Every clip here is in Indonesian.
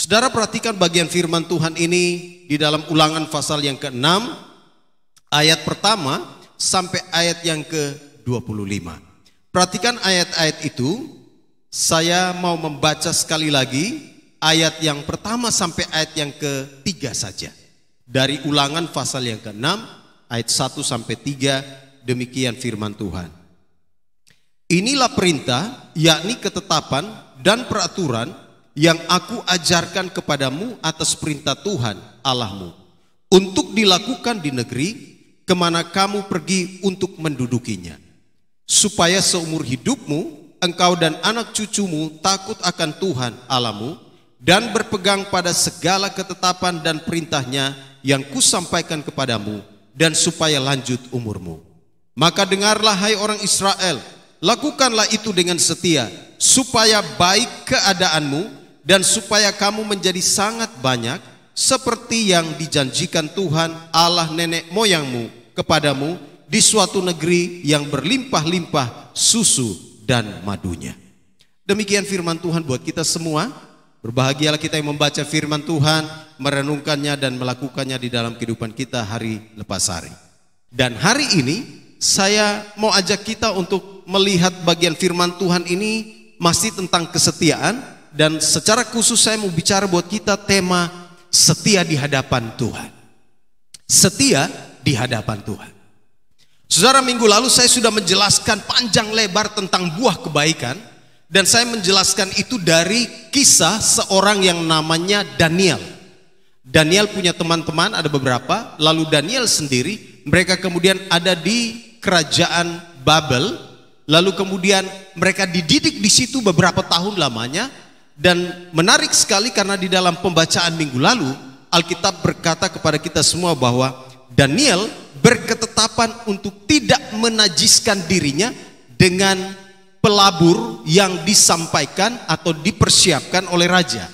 Saudara perhatikan bagian firman Tuhan ini di dalam Ulangan pasal yang ke-6 ayat pertama sampai ayat yang ke-25. Perhatikan ayat-ayat itu. Saya mau membaca sekali lagi ayat yang pertama sampai ayat yang ke-3 saja. Dari Ulangan pasal yang ke-6 ayat 1 sampai 3, demikian firman Tuhan. Inilah perintah, yakni ketetapan dan peraturan yang aku ajarkan kepadamu atas perintah Tuhan Allahmu, untuk dilakukan di negeri kemana kamu pergi untuk mendudukinya, supaya seumur hidupmu engkau dan anak cucumu takut akan Tuhan Allahmu dan berpegang pada segala ketetapan dan perintahnya yang kusampaikan kepadamu, dan supaya lanjut umurmu. Maka dengarlah hai orang Israel, lakukanlah itu dengan setia, supaya baik keadaanmu dan supaya kamu menjadi sangat banyak, seperti yang dijanjikan Tuhan Allah nenek moyangmu kepadamu di suatu negeri yang berlimpah-limpah susu dan madunya. Demikian firman Tuhan buat kita semua. Berbahagialah kita yang membaca firman Tuhan, merenungkannya dan melakukannya di dalam kehidupan kita hari lepas hari. Dan hari ini saya mau ajak kita untuk melihat bagian firman Tuhan ini masih tentang kesetiaan, dan secara khusus saya mau bicara buat kita tema setia di hadapan Tuhan. Setia di hadapan Tuhan. Saudara, minggu lalu saya sudah menjelaskan panjang lebar tentang buah kebaikan, dan saya menjelaskan itu dari kisah seorang yang namanya Daniel. Daniel punya teman-teman, ada beberapa, lalu Daniel sendiri, mereka kemudian ada di kerajaan Babel, lalu kemudian mereka dididik di situ beberapa tahun lamanya. Dan menarik sekali karena di dalam pembacaan minggu lalu Alkitab berkata kepada kita semua bahwa Daniel berketetapan untuk tidak menajiskan dirinya dengan pelabur yang disampaikan atau dipersiapkan oleh raja.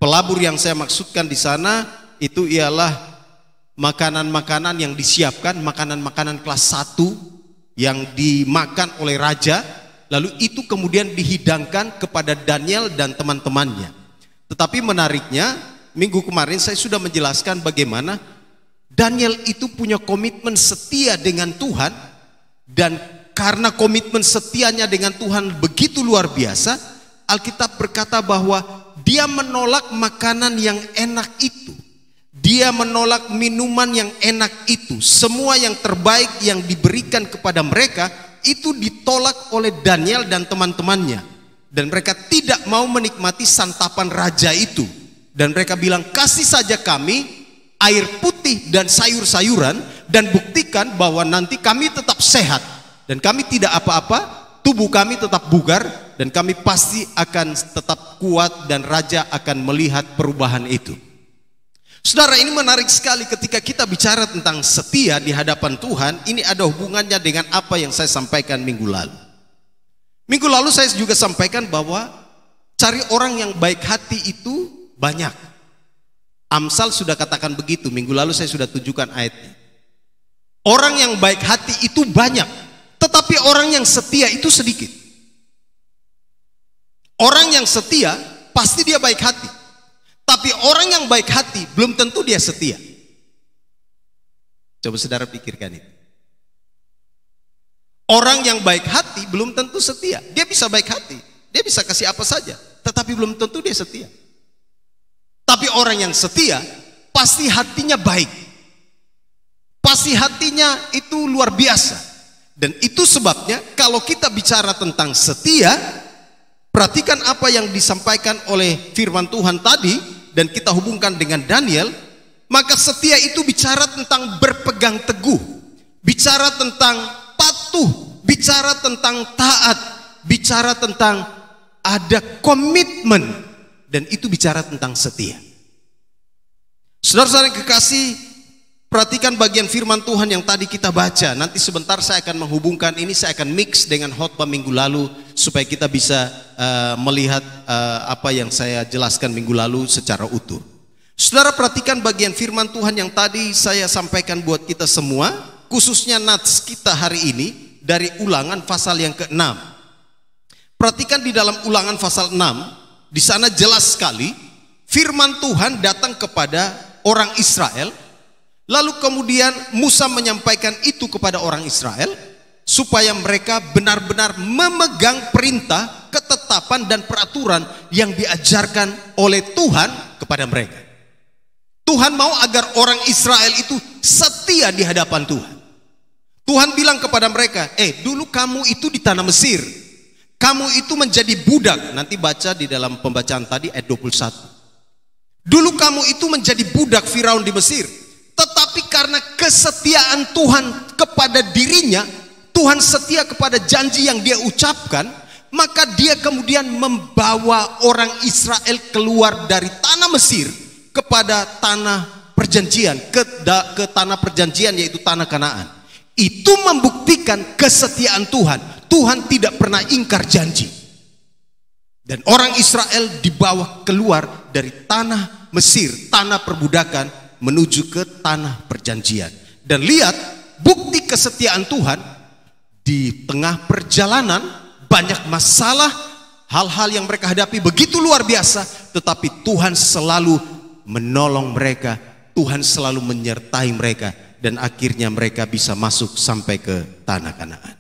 Pelabur yang saya maksudkan di sana itu ialah makanan-makanan yang disiapkan, makanan-makanan kelas 1 yang dimakan oleh raja, lalu itu kemudian dihidangkan kepada Daniel dan teman-temannya. Tetapi menariknya, minggu kemarin saya sudah menjelaskan bagaimana Daniel itu punya komitmen setia dengan Tuhan, dan karena komitmen setianya dengan Tuhan begitu luar biasa, Alkitab berkata bahwa dia menolak makanan yang enak itu, dia menolak minuman yang enak itu, semua yang terbaik yang diberikan kepada mereka itu ditolak oleh Daniel dan teman-temannya, dan mereka tidak mau menikmati santapan raja itu, dan mereka bilang, kasih saja kami air putih dan sayur-sayuran, dan buktikan bahwa nanti kami tetap sehat dan kami tidak apa-apa, tubuh kami tetap bugar, dan kami pasti akan tetap kuat, dan raja akan melihat perubahan itu. Saudara, ini menarik sekali ketika kita bicara tentang setia di hadapan Tuhan. Ini ada hubungannya dengan apa yang saya sampaikan minggu lalu. Minggu lalu saya juga sampaikan bahwa cari orang yang baik hati itu banyak. Amsal sudah katakan begitu, minggu lalu saya sudah tunjukkan ayatnya. Orang yang baik hati itu banyak, tetapi orang yang setia itu sedikit. Orang yang setia pasti dia baik hati, tapi orang yang baik hati belum tentu dia setia. Coba saudara pikirkan itu. Orang yang baik hati belum tentu setia. Dia bisa baik hati, dia bisa kasih apa saja, tetapi belum tentu dia setia. Tapi orang yang setia pasti hatinya baik, pasti hatinya itu luar biasa. Dan itu sebabnya kalau kita bicara tentang setia, perhatikan apa yang disampaikan oleh firman Tuhan tadi, dan kita hubungkan dengan Daniel. Maka setia itu bicara tentang berpegang teguh, bicara tentang patuh, bicara tentang taat, bicara tentang ada komitmen. Dan itu bicara tentang setia. Saudara-saudara yang kekasih, perhatikan bagian firman Tuhan yang tadi kita baca. Nanti sebentar saya akan menghubungkan ini, saya akan mix dengan khotbah minggu lalu, supaya kita bisa melihat apa yang saya jelaskan minggu lalu secara utuh. Saudara, perhatikan bagian firman Tuhan yang tadi saya sampaikan buat kita semua, khususnya nats kita hari ini dari Ulangan pasal yang ke-6. Perhatikan di dalam Ulangan pasal 6, di sana jelas sekali firman Tuhan datang kepada orang Israel, lalu kemudian Musa menyampaikan itu kepada orang Israel supaya mereka benar-benar memegang perintah, ketetapan dan peraturan yang diajarkan oleh Tuhan kepada mereka. Tuhan mau agar orang Israel itu setia di hadapan Tuhan. Tuhan bilang kepada mereka, dulu kamu itu di tanah Mesir, kamu itu menjadi budak. Nanti baca di dalam pembacaan tadi ayat 21. Dulu kamu itu menjadi budak Firaun di Mesir, tetapi karena kesetiaan Tuhan kepada dirinya, Tuhan setia kepada janji yang dia ucapkan, maka dia kemudian membawa orang Israel keluar dari tanah Mesir kepada tanah perjanjian, ke tanah perjanjian, yaitu tanah Kanaan. Itu membuktikan kesetiaan Tuhan. Tuhan tidak pernah ingkar janji. Dan orang Israel dibawa keluar dari tanah Mesir, tanah perbudakan, menuju ke tanah perjanjian. Dan lihat bukti kesetiaan Tuhan. Di tengah perjalanan banyak masalah, hal-hal yang mereka hadapi begitu luar biasa, tetapi Tuhan selalu menolong mereka, Tuhan selalu menyertai mereka, dan akhirnya mereka bisa masuk sampai ke tanah Kanaan.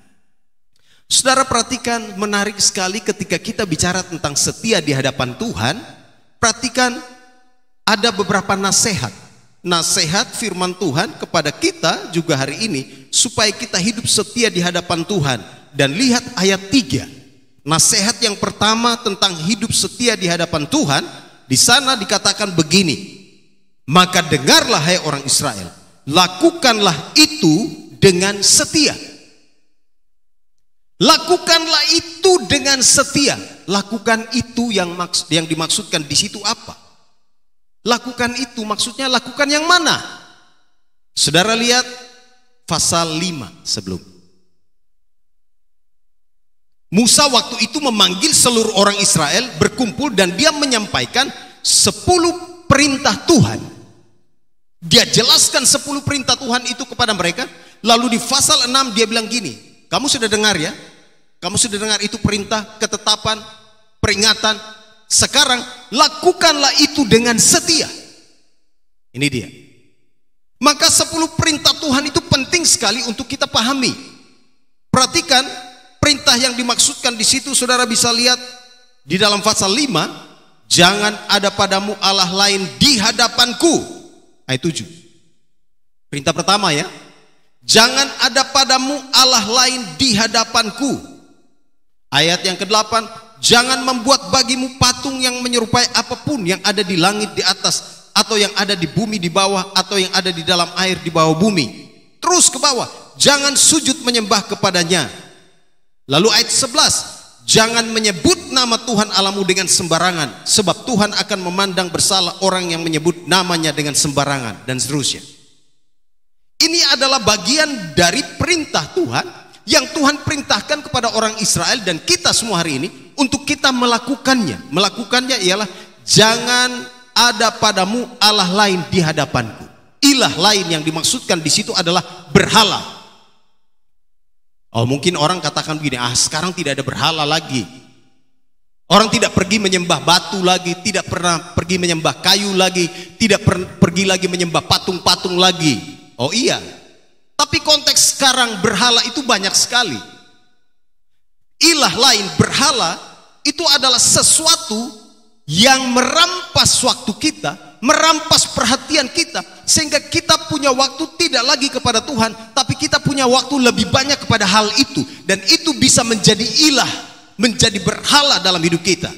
Saudara perhatikan, menarik sekali ketika kita bicara tentang setia di hadapan Tuhan. Perhatikan, ada beberapa nasihat firman Tuhan kepada kita juga hari ini, supaya kita hidup setia di hadapan Tuhan. Dan lihat ayat 3. Nasihat yang pertama tentang hidup setia di hadapan Tuhan, di sana dikatakan begini, maka dengarlah hai orang Israel, lakukanlah itu dengan setia. Lakukanlah itu dengan setia. Lakukan itu yang dimaksudkan di situ apa? Lakukan itu maksudnya lakukan yang mana? Saudara lihat pasal 5 sebelum. Musa waktu itu memanggil seluruh orang Israel berkumpul dan dia menyampaikan 10 perintah Tuhan. Dia jelaskan 10 perintah Tuhan itu kepada mereka. Lalu di pasal 6 dia bilang gini, kamu sudah dengar ya? Kamu sudah dengar itu perintah, ketetapan, peringatan. Sekarang lakukanlah itu dengan setia. Ini dia. Maka 10 perintah Tuhan itu penting sekali untuk kita pahami. Perhatikan perintah yang dimaksudkan di situ, saudara bisa lihat di dalam pasal 5, jangan ada padamu Allah lain di hadapanku. Ayat 7. Perintah pertama ya. Jangan ada padamu Allah lain di hadapanku. Ayat yang ke-8, jangan membuat bagimu patung yang menyerupai apapun yang ada di langit di atas, atau yang ada di bumi di bawah, atau yang ada di dalam air di bawah bumi. Terus ke bawah, jangan sujud menyembah kepadanya. Lalu ayat 11, jangan menyebut nama Tuhan Allahmu dengan sembarangan, sebab Tuhan akan memandang bersalah orang yang menyebut namanya dengan sembarangan, dan seterusnya. Ini adalah bagian dari perintah Tuhan yang Tuhan perintahkan kepada orang Israel dan kita semua hari ini untuk kita melakukannya. Melakukannya ialah jangan ada padamu Allah lain di hadapanku. Ilah lain yang dimaksudkan di situ adalah berhala. Oh, mungkin orang katakan begini, sekarang tidak ada berhala lagi. Orang tidak pergi menyembah batu lagi, tidak pernah pergi menyembah kayu lagi, tidak pergi lagi menyembah patung-patung lagi. Oh iya. Tapi konteks sekarang berhala itu banyak sekali. Ilah lain, berhala itu adalah sesuatu yang merampas waktu kita, merampas perhatian kita, sehingga kita punya waktu tidak lagi kepada Tuhan, tapi kita punya waktu lebih banyak kepada hal itu. Dan itu bisa menjadi ilah, menjadi berhala dalam hidup kita.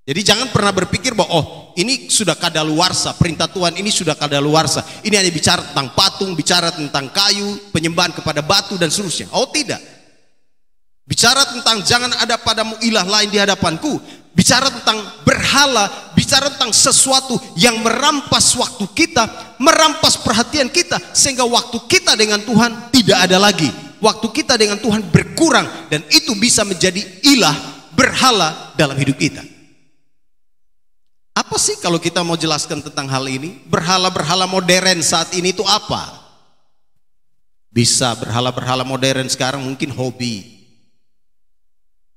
Jadi jangan pernah berpikir bahwa ini sudah kadaluarsa, perintah Tuhan ini sudah kadaluarsa, ini hanya bicara tentang patung, bicara tentang kayu, penyembahan kepada batu dan seterusnya. Oh tidak. Bicara tentang jangan ada padamu ilah lain di hadapanku, bicara tentang berhala, bicara tentang sesuatu yang merampas waktu kita, merampas perhatian kita, sehingga waktu kita dengan Tuhan tidak ada lagi. Waktu kita dengan Tuhan berkurang, dan itu bisa menjadi ilah, berhala dalam hidup kita. Apa sih kalau kita mau jelaskan tentang hal ini? Berhala-berhala modern saat ini itu apa? Bisa berhala-berhala modern sekarang mungkin hobi.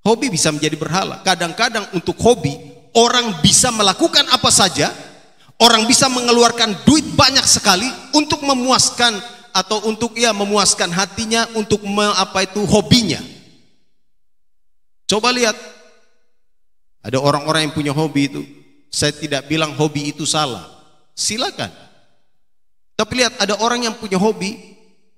Hobi bisa menjadi berhala. Kadang-kadang untuk hobi Orang bisa melakukan apa saja, orang bisa mengeluarkan duit banyak sekali untuk memuaskan atau untuk memuaskan hatinya, untuk hobinya. Coba lihat, ada orang-orang yang punya hobi itu. Saya tidak bilang hobi itu salah, silakan. Tapi lihat, ada orang yang punya hobi,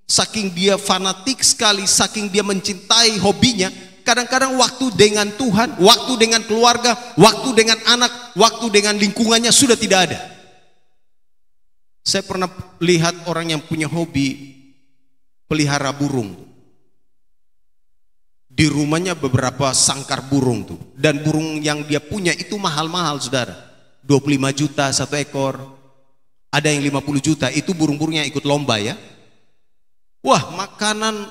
saking dia fanatik sekali, saking dia mencintai hobinya, kadang-kadang waktu dengan Tuhan, waktu dengan keluarga, waktu dengan anak, waktu dengan lingkungannya sudah tidak ada. Saya pernah lihat orang yang punya hobi pelihara burung. Di rumahnya beberapa sangkar burung tuh. Dan burung yang dia punya itu mahal-mahal, saudara. 25 juta satu ekor. Ada yang 50 juta, itu burung-burung yang ikut lomba ya. Wah, makanan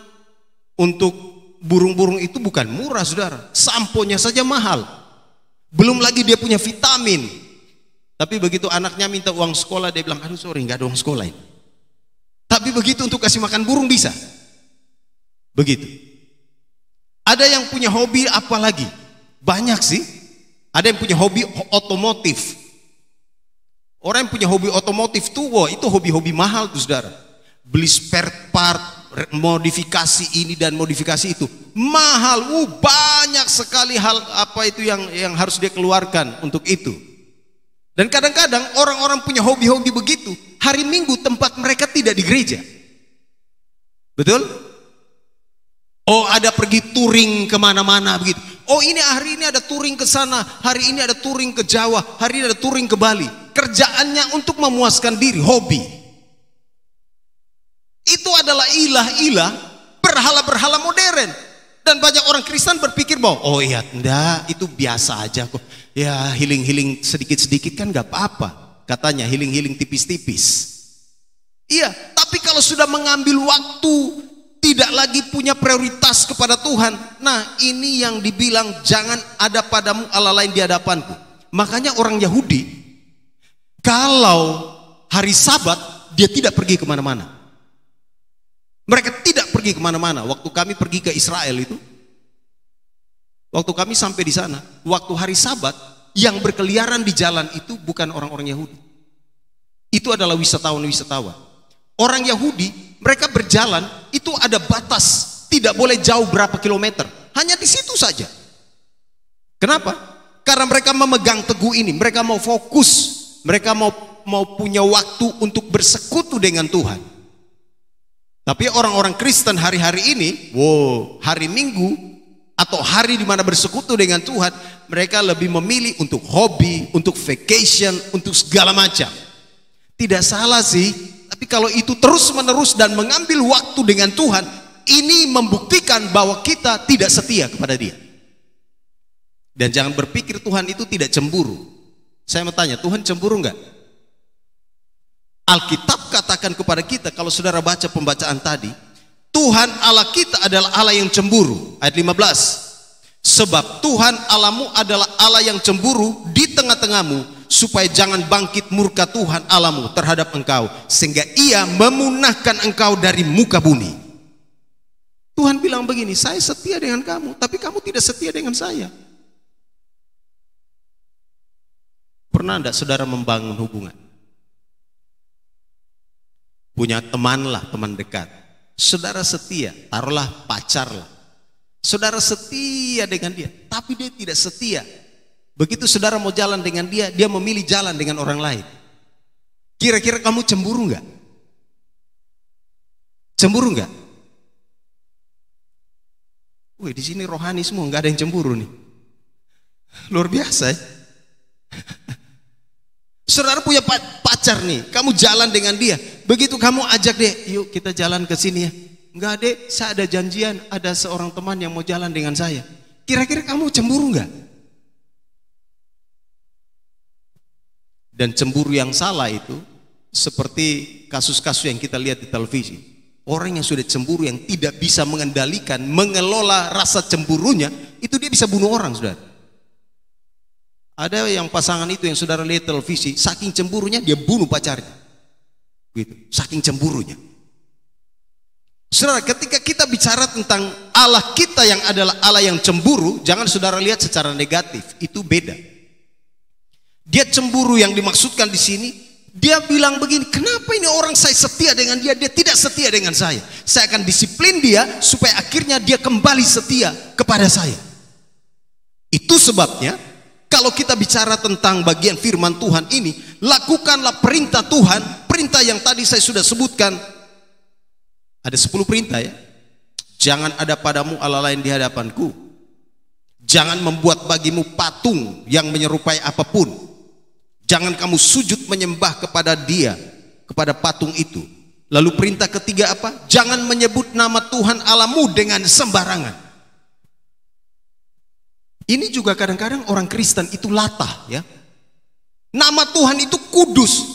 untuk burung-burung itu bukan murah, saudara. Samponya saja mahal. Belum lagi dia punya vitamin. Tapi begitu anaknya minta uang sekolah, dia bilang, aduh sorry, nggak ada uang sekolah ini. Tapi begitu untuk kasih makan burung bisa. Begitu. Ada yang punya hobi apa lagi? Banyak sih. Ada yang punya hobi otomotif. Orang yang punya hobi otomotif tuh, wah, itu hobi-hobi mahal tuh, saudara. Beli spare part, modifikasi ini dan modifikasi itu mahal. Banyak sekali hal yang harus dia keluarkan untuk itu. Dan kadang-kadang orang-orang punya hobi-hobi begitu, hari Minggu tempat mereka tidak di gereja. Betul? Oh, ada pergi touring kemana-mana begitu. Oh, ini hari ini ada touring ke sana, hari ini ada touring ke Jawa, hari ini ada touring ke Bali. Kerjaannya untuk memuaskan diri, hobi. Itu adalah ilah-ilah, berhala-berhala modern. Dan banyak orang Kristen berpikir bahwa, oh iya, enggak, itu biasa aja kok. Ya, healing-healing sedikit-sedikit kan gak apa-apa. Katanya healing-healing tipis-tipis. Iya, tapi kalau sudah mengambil waktu, tidak lagi punya prioritas kepada Tuhan, nah ini yang dibilang jangan ada padamu Allah lain di hadapanku. Makanya orang Yahudi, kalau hari Sabat, dia tidak pergi kemana-mana. Mereka tidak pergi kemana-mana. Waktu kami pergi ke Israel itu, waktu kami sampai di sana, waktu hari Sabat, yang berkeliaran di jalan itu bukan orang-orang Yahudi. Itu adalah wisatawan-wisatawan. Orang Yahudi, mereka berjalan, itu ada batas, tidak boleh jauh berapa kilometer. Hanya di situ saja. Kenapa? Karena mereka memegang teguh ini, mereka mau fokus, mereka mau punya waktu untuk bersekutu dengan Tuhan. Tapi orang-orang Kristen hari-hari ini, hari Minggu atau hari di mana bersekutu dengan Tuhan, mereka lebih memilih untuk hobi, untuk vacation, untuk segala macam. Tidak salah sih, tapi kalau itu terus-menerus dan mengambil waktu dengan Tuhan, ini membuktikan bahwa kita tidak setia kepada Dia. Dan jangan berpikir Tuhan itu tidak cemburu. Saya mau tanya, Tuhan cemburu enggak? Alkitab katakan kepada kita, kalau saudara baca pembacaan tadi, Tuhan Allah kita adalah Allah yang cemburu. Ayat 15. Sebab Tuhan Allahmu adalah Allah yang cemburu di tengah-tengahmu, supaya jangan bangkit murka Tuhan Allahmu terhadap engkau, sehingga Ia memunahkan engkau dari muka bumi. Tuhan bilang begini, saya setia dengan kamu, tapi kamu tidak setia dengan saya. Pernah enggak saudara membangun hubungan? Punya teman lah, teman dekat. Saudara setia, taruhlah pacar lah. Saudara setia dengan dia, tapi dia tidak setia. Begitu saudara mau jalan dengan dia, dia memilih jalan dengan orang lain. Kira-kira kamu cemburu enggak? Cemburu enggak? Wih, di sini rohani semua, enggak ada yang cemburu nih. Luar biasa ya. Saudara punya pacar nih, kamu jalan dengan dia. Begitu kamu ajak dia, yuk kita jalan ke sini ya. Enggak deh, saya ada janjian, ada seorang teman yang mau jalan dengan saya. Kira-kira kamu cemburu enggak? Dan cemburu yang salah itu seperti kasus-kasus yang kita lihat di televisi. Orang yang sudah cemburu, yang tidak bisa mengendalikan, mengelola rasa cemburunya, itu dia bisa bunuh orang, saudara. Ada yang pasangan itu yang saudara lihat televisi, saking cemburunya dia bunuh pacarnya. Gitu, saking cemburunya. Saudara, ketika kita bicara tentang Allah kita yang adalah Allah yang cemburu, jangan saudara lihat secara negatif, itu beda. Dia cemburu yang dimaksudkan di sini. Dia bilang begini, kenapa ini orang saya setia dengan dia, dia tidak setia dengan saya. Saya akan disiplin dia supaya akhirnya dia kembali setia kepada saya. Itu sebabnya kalau kita bicara tentang bagian firman Tuhan ini, lakukanlah perintah Tuhan. Perintah yang tadi saya sudah sebutkan, ada 10 perintah ya. Jangan ada padamu Allah lain di hadapanku. Jangan membuat bagimu patung yang menyerupai apapun. Jangan kamu sujud menyembah kepada dia, kepada patung itu. Lalu perintah ketiga apa? Jangan menyebut nama Tuhan Allahmu dengan sembarangan. Ini juga kadang-kadang orang Kristen itu latah ya. Nama Tuhan itu kudus.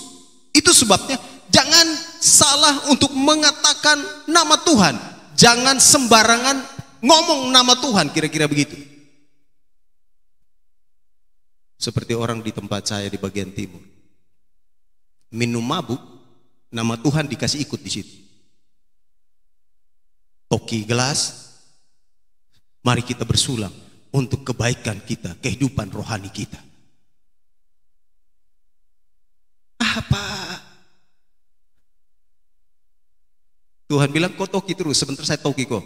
Itu sebabnya jangan salah untuk mengatakan nama Tuhan. Jangan sembarangan ngomong nama Tuhan, kira-kira begitu. Seperti orang di tempat saya di bagian timur, minum mabuk, nama Tuhan dikasih ikut di situ. Toki gelas, mari kita bersulang untuk kebaikan kita, kehidupan rohani kita. Apa? Tuhan bilang kau toki terus, sebentar saya toki kok.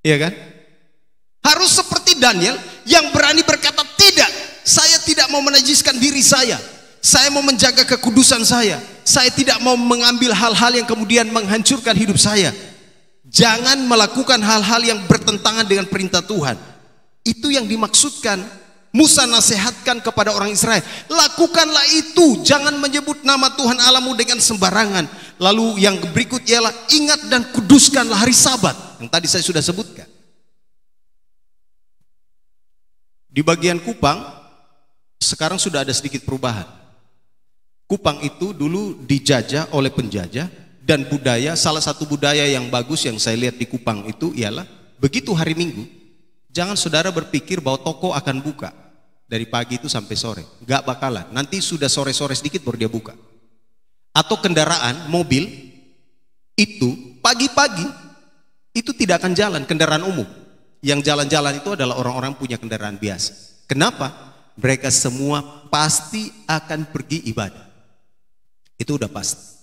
Iya kan? Harus seperti Daniel yang berani berkata, tidak, saya tidak mau menajiskan diri saya mau menjaga kekudusan saya tidak mau mengambil hal-hal yang kemudian menghancurkan hidup saya. Jangan melakukan hal-hal yang bertentangan dengan perintah Tuhan. Itu yang dimaksudkan. Musa nasihatkan kepada orang Israel, lakukanlah itu, jangan menyebut nama Tuhan Allahmu dengan sembarangan. Lalu yang berikut ialah ingat dan kuduskanlah hari Sabat, yang tadi saya sudah sebutkan. Di bagian Kupang sekarang sudah ada sedikit perubahan. Kupang itu dulu dijajah oleh penjajah, dan budaya, salah satu budaya yang bagus yang saya lihat di Kupang itu ialah begitu hari Minggu, jangan saudara berpikir bahwa toko akan buka dari pagi itu sampai sore. Gak bakalan, nanti sudah sore-sore sedikit baru dia buka. Atau kendaraan, mobil itu pagi-pagi itu tidak akan jalan, kendaraan umum. Yang jalan-jalan itu adalah orang-orang punya kendaraan biasa. Kenapa? Mereka semua pasti akan pergi ibadah. Itu udah pasti.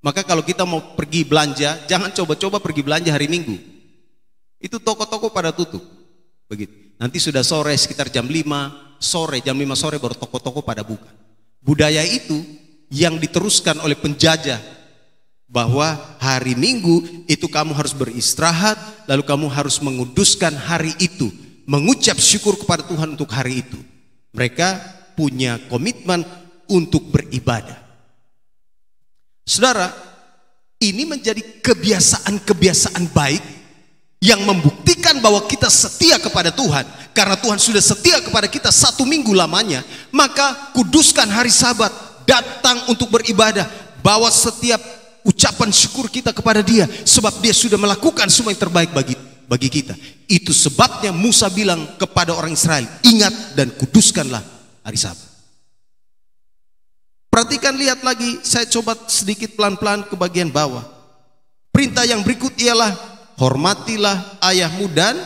Maka kalau kita mau pergi belanja, jangan coba-coba pergi belanja hari Minggu. Itu toko-toko pada tutup. Begitu. Nanti sudah sore sekitar jam 5 sore baru toko-toko pada buka. Budaya itu yang diteruskan oleh penjajah, bahwa hari Minggu itu kamu harus beristirahat, lalu kamu harus menguduskan hari itu, mengucap syukur kepada Tuhan untuk hari itu. Mereka punya komitmen untuk beribadah. Saudara, ini menjadi kebiasaan-kebiasaan baik yang membuktikan bahwa kita setia kepada Tuhan. Karena Tuhan sudah setia kepada kita 1 minggu lamanya, maka kuduskan hari Sabat, datang untuk beribadah, bawa setiap ucapan syukur kita kepada Dia, sebab Dia sudah melakukan semua yang terbaik bagi kita. Itu sebabnya Musa bilang kepada orang Israel, ingat dan kuduskanlah hari Sabat. Perhatikan, lihat lagi, saya coba sedikit pelan-pelan ke bagian bawah. Perintah yang berikut ialah hormatilah ayahmu dan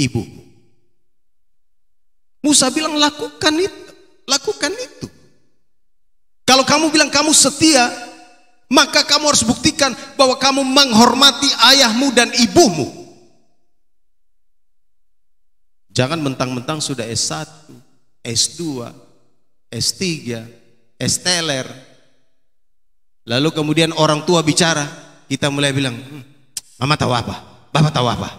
ibumu. Musa bilang lakukan itu. Kalau kamu bilang kamu setia, maka kamu harus buktikan bahwa kamu menghormati ayahmu dan ibumu. Jangan mentang-mentang sudah S1, S2, S3, S-teler, lalu kemudian orang tua bicara, kita mulai bilang, mama tahu apa? Bapak tahu apa?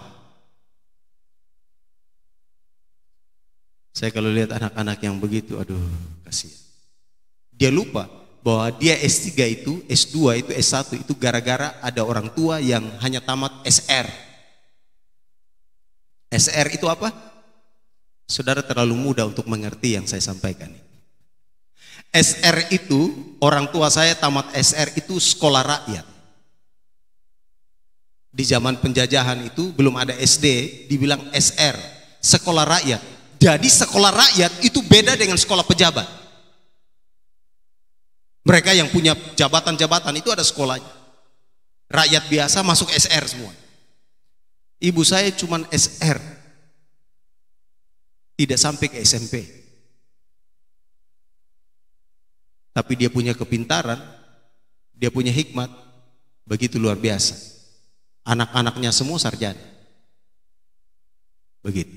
Saya kalau lihat anak-anak yang begitu, aduh kasihan. Dia lupa bahwa dia S3 itu, S2 itu, S1 itu gara-gara ada orang tua yang hanya tamat SR. SR itu apa? Saudara terlalu muda untuk mengerti yang saya sampaikan. SR itu, orang tua saya tamat SR itu sekolah rakyat. Di zaman penjajahan itu belum ada SD, dibilang SR, sekolah rakyat. Jadi sekolah rakyat itu beda dengan sekolah pejabat. Mereka yang punya jabatan-jabatan itu ada sekolahnya. Rakyat biasa masuk SR semua. Ibu saya cuman SR. tidak sampai ke SMP. Tapi dia punya kepintaran, dia punya hikmat, begitu luar biasa. Anak-anaknya semua sarjana. Begitu.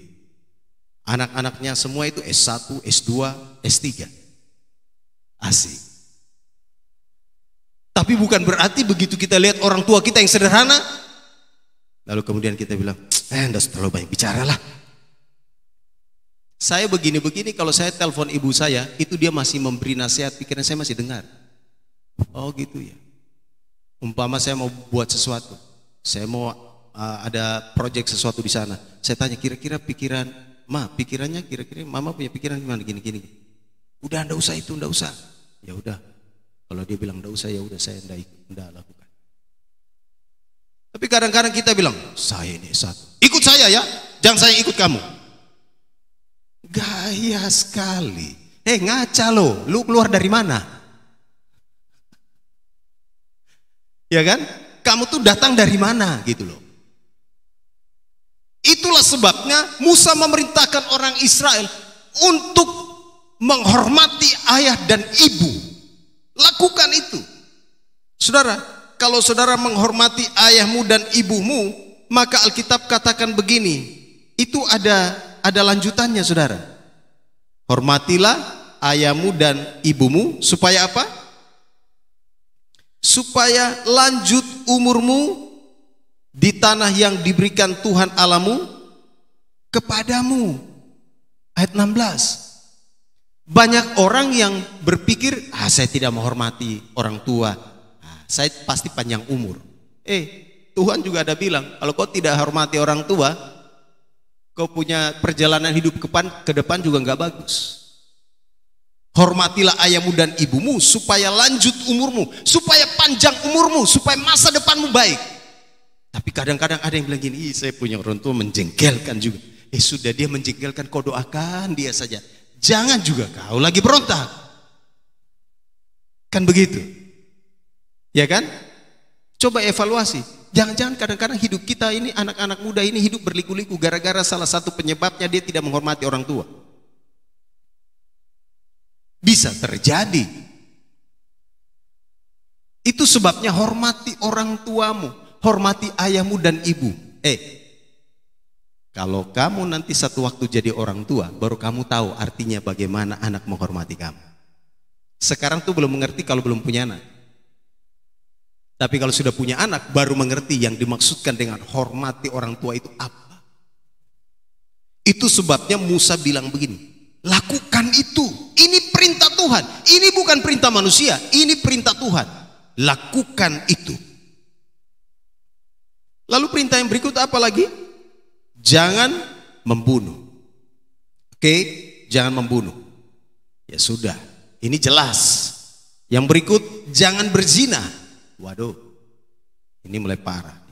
Anak-anaknya semua itu S1, S2, S3. Asik. Tapi bukan berarti begitu kita lihat orang tua kita yang sederhana, lalu kemudian kita bilang, enggak terlalu banyak bicara lah. Saya begini-begini, kalau saya telepon ibu saya, itu dia masih memberi nasihat, pikiran saya masih dengar. Oh gitu ya. Umpama saya mau buat sesuatu, saya mau ada proyek sesuatu di sana, saya tanya kira-kira pikiran, pikirannya kira-kira mama punya pikiran gimana gini-gini. Udah enggak usah itu, enggak usah. Ya udah. Kalau dia bilang enggak usah, ya udah saya enggak lakukan. Tapi kadang-kadang kita bilang, saya ini satu, ikut saya ya, jangan saya ikut kamu. Gaya sekali. Ngaca lo, lu keluar dari mana? Ya kan? Kamu tuh datang dari mana gitu loh. Itulah sebabnya Musa memerintahkan orang Israel untuk menghormati ayah dan ibu. Lakukan itu. Saudara, kalau saudara menghormati ayahmu dan ibumu, maka Alkitab katakan begini, itu ada lanjutannya saudara. Hormatilah ayahmu dan ibumu supaya apa? Supaya lanjut umurmu di tanah yang diberikan Tuhan Allahmu kepadamu. Ayat 16. Banyak orang yang berpikir, saya tidak menghormati orang tua, saya pasti panjang umur. Tuhan juga ada bilang, kalau kau tidak hormati orang tua, kau punya perjalanan hidup ke depan juga nggak bagus. Hormatilah ayahmu dan ibumu supaya lanjut umurmu, supaya panjang umurmu, supaya masa depanmu baik. Tapi kadang-kadang ada yang bilang gini, saya punya orang tua menjengkelkan juga. Sudah dia menjengkelkan, kau doakan dia saja. Jangan juga kau lagi berontak. Kan begitu. Ya kan? Coba evaluasi. Jangan-jangan kadang-kadang hidup kita ini, anak-anak muda ini hidup berliku-liku gara-gara salah satu penyebabnya dia tidak menghormati orang tua. Bisa terjadi. Itu sebabnya hormati orang tuamu, hormati ayahmu dan ibu. Kalau kamu nanti satu waktu jadi orang tua, baru kamu tahu artinya bagaimana anak menghormati kamu. Sekarang tuh belum mengerti kalau belum punya anak. Tapi kalau sudah punya anak, baru mengerti yang dimaksudkan dengan hormati orang tua itu apa. Itu sebabnya Musa bilang begini, lakukan itu. Ini perintah Tuhan. Ini bukan perintah manusia, ini perintah Tuhan. Lakukan itu. Lalu perintah yang berikut apa lagi? Jangan membunuh. Oke, jangan membunuh. Ya sudah, ini jelas. Yang berikut, jangan berzina. Waduh, ini mulai parah.